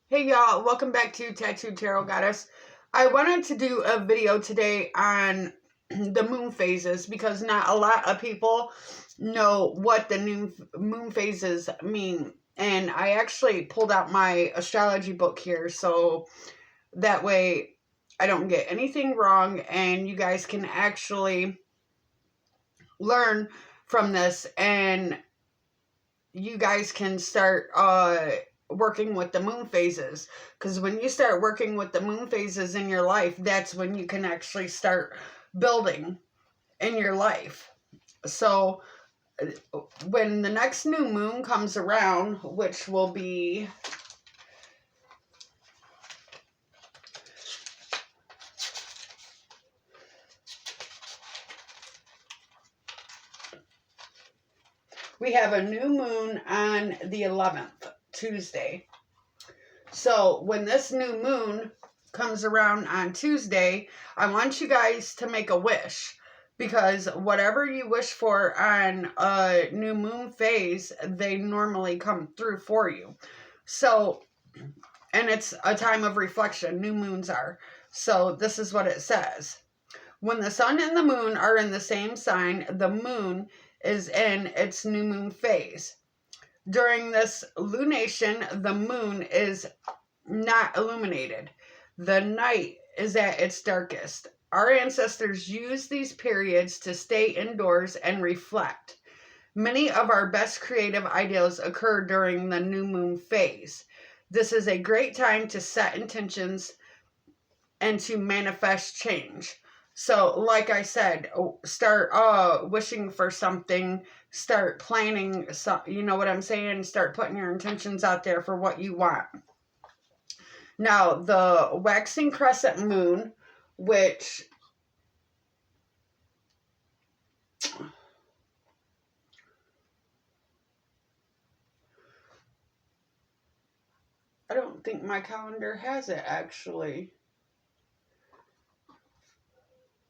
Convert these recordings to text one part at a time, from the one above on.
Hey y'all, welcome back to Tattoo Tarot Goddess. I wanted to do a video today on the moon phases because not a lot of people know what the new moon phases mean. And I actually pulled out my astrology book here so that way I don't get anything wrong and you guys can actually learn from this and you guys can start working with the moon phases, because when you start working with the moon phases in your life, that's when you can actually start building in your life. So when the next new moon comes around, which will be we have a new moon on the 11th, Tuesday. So when this new moon comes around on Tuesday, I want you guys to make a wish, because whatever you wish for on a new moon phase, they normally come through for you. So, and it's a time of reflection, new moons are. So this is what it says. When the sun and the moon are in the same sign, the moon is in its new moon phase. During this lunation, the moon is not illuminated. The night is at its darkest. Our ancestors used these periods to stay indoors and reflect. Many of our best creative ideas occur during the new moon phase. This is a great time to set intentions and to manifest change. So, like I said, start wishing for something, start planning, you know what I'm saying? Start putting your intentions out there for what you want. Now, the waxing crescent moon, which I don't think my calendar has it actually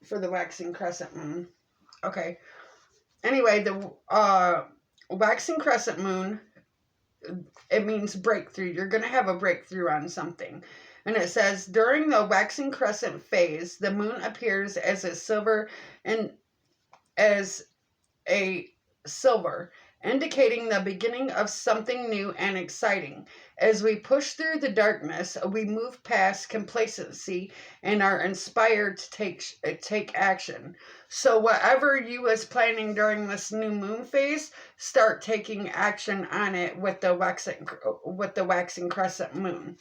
for the waxing crescent moon. Okay. Anyway, the waxing crescent moon, it means breakthrough. You're going to have a breakthrough on something. And it says, during the waxing crescent phase, the moon appears as a silver, indicating the beginning of something new and exciting. As we push through the darkness, we move past complacency and are inspired to take action. So whatever you was planning during this new moon phase, start taking action on it with the waxing crescent moon.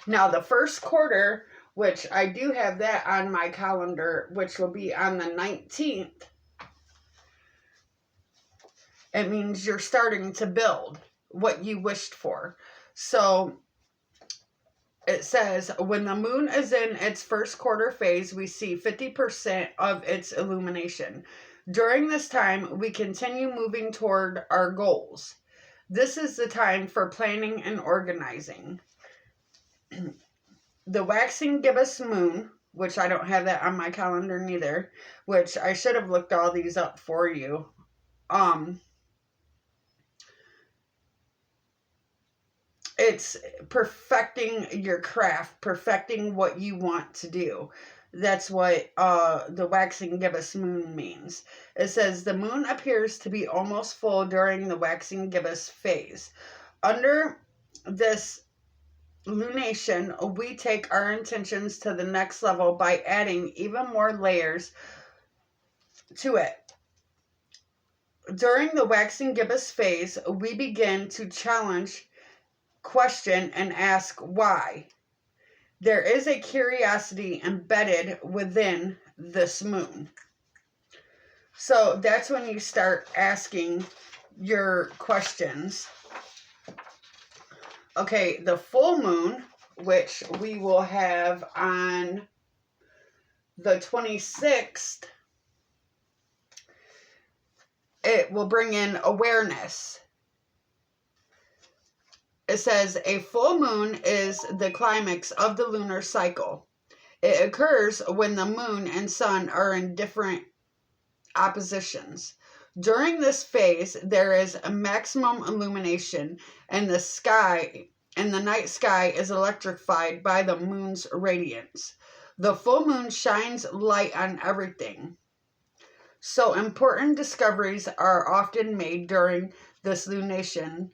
Now the first quarter, which I do have that on my calendar, which will be on the 19th, it means you're starting to build what you wished for. So it says, when the moon is in its first quarter phase, we see 50% of its illumination. During this time, we continue moving toward our goals. This is the time for planning and organizing. The waxing gibbous moon, which I don't have that on my calendar neither, which I should have looked all these up for you. It's perfecting your craft, perfecting what you want to do. That's what the waxing gibbous moon means. It says the moon appears to be almost full during the waxing gibbous phase. Under this lunation, we take our intentions to the next level by adding even more layers to it. During the waxing gibbous phase, we begin to challenge, question, and ask why. There is a curiosity embedded within this moon. So that's when you start asking your questions. Okay, the full moon, which we will have on the 26th, it will bring in awareness. It says a full moon is the climax of the lunar cycle. It occurs when the moon and sun are in different oppositions. During this phase, there is a maximum illumination and the sky and the night sky is electrified by the moon's radiance. The full moon shines light on everything. So important discoveries are often made during this lunation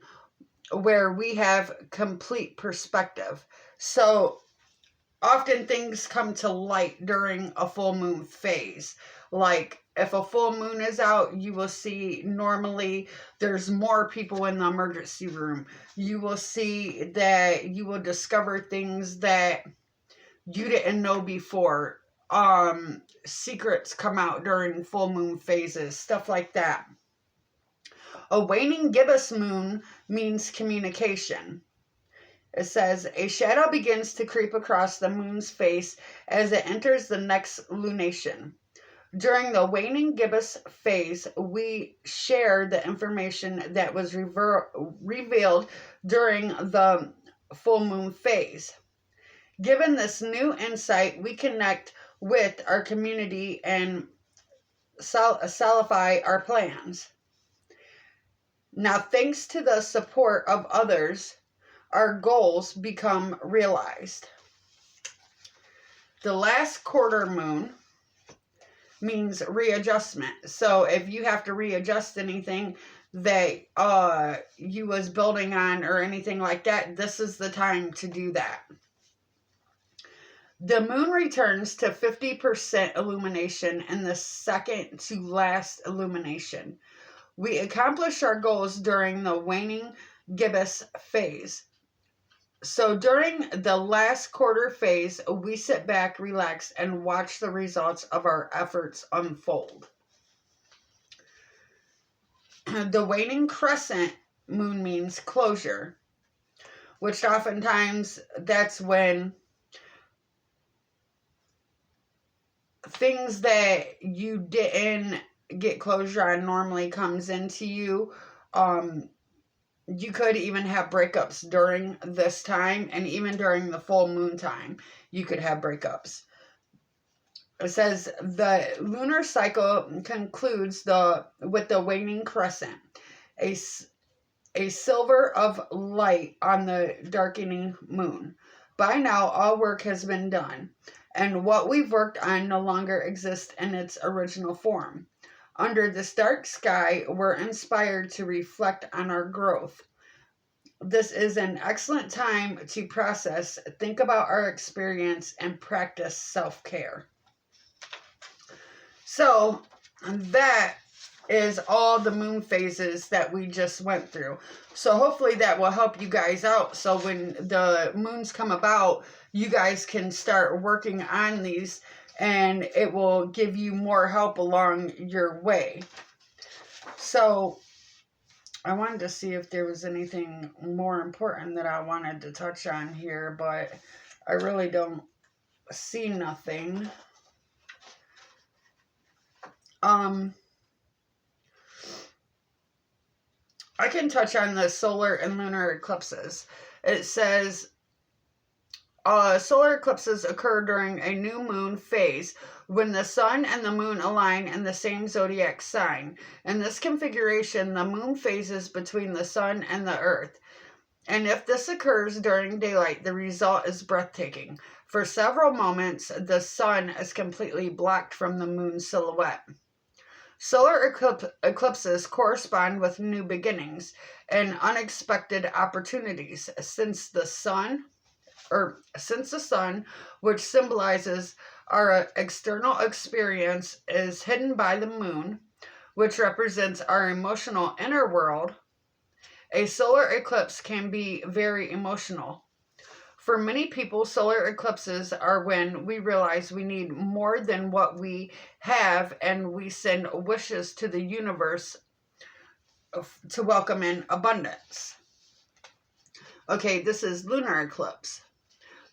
where we have complete perspective. So often things come to light during a full moon phase. Like if a full moon is out, you will see normally there's more people in the emergency room. You will see that you will discover things that you didn't know before. Secrets come out during full moon phases, stuff like that. A waning gibbous moon means communication. It says, a shadow begins to creep across the moon's face as it enters the next lunation. During the waning gibbous phase, we share the information that was revealed during the full moon phase. Given this new insight, we connect with our community and solidify our plans. Now, thanks to the support of others, our goals become realized. The last quarter moon means readjustment. So if you have to readjust anything that you was building on or anything like that, this is the time to do that. The moon returns to 50% illumination in the second to last illumination. We accomplish our goals during the waning gibbous phase. So during the last quarter phase, we sit back, relax, and watch the results of our efforts unfold. The waning crescent moon means closure, which oftentimes that's when things that you didn't get closure on normally comes into you. You could even have breakups during this time, and even during the full moon time, you could have breakups. It says the lunar cycle concludes with the waning crescent, a silver of light on the darkening moon. By now, all work has been done, and what we've worked on no longer exists in its original form. Under this dark sky, we're inspired to reflect on our growth. This is an excellent time to process, think about our experience, and practice self-care. So that is all the moon phases that we just went through. So hopefully that will help you guys out. So when the moons come about, you guys can start working on these, and it will give you more help along your way. So I wanted to see if there was anything more important that I wanted to touch on here, but I really don't see nothing. I can touch on the solar and lunar eclipses. It says solar eclipses occur during a new moon phase when the sun and the moon align in the same zodiac sign. In this configuration, the moon phases between the sun and the earth. And if this occurs during daylight, the result is breathtaking. For several moments, the sun is completely blocked from the moon's silhouette. Solar eclipses correspond with new beginnings and unexpected opportunities since the sun, which symbolizes our external experience, is hidden by the moon, which represents our emotional inner world. A solar eclipse can be very emotional. For many people, solar eclipses are when we realize we need more than what we have, and we send wishes to the universe to welcome in abundance. Okay, this is lunar eclipse.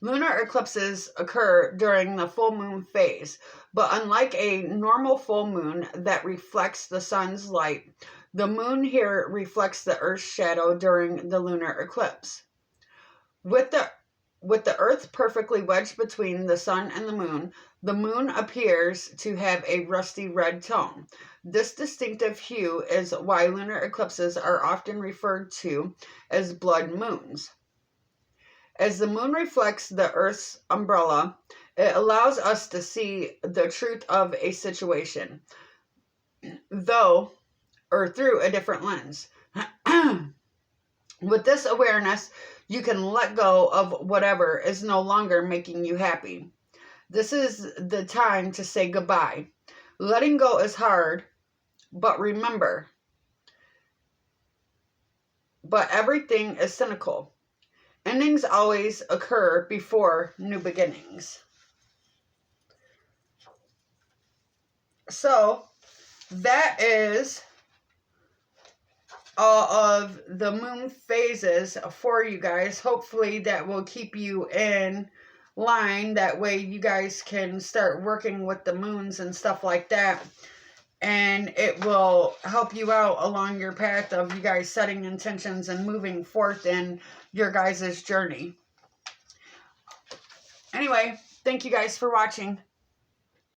Lunar eclipses occur during the full moon phase, but unlike a normal full moon that reflects the sun's light, the moon here reflects the Earth's shadow during the lunar eclipse. With the Earth perfectly wedged between the sun and the moon appears to have a rusty red tone. This distinctive hue is why lunar eclipses are often referred to as blood moons. As the moon reflects the Earth's umbrella, it allows us to see the truth of a situation, through a different lens. With this awareness, you can let go of whatever is no longer making you happy. This is the time to say goodbye. Letting go is hard, but remember, but everything is cyclical. Endings always occur before new beginnings. So, that is all of the moon phases for you guys. Hopefully that will keep you in line. That way you guys can start working with the moons and stuff like that. And it will help you out along your path of you guys setting intentions and moving forth in your guys' journey. Anyway, thank you guys for watching.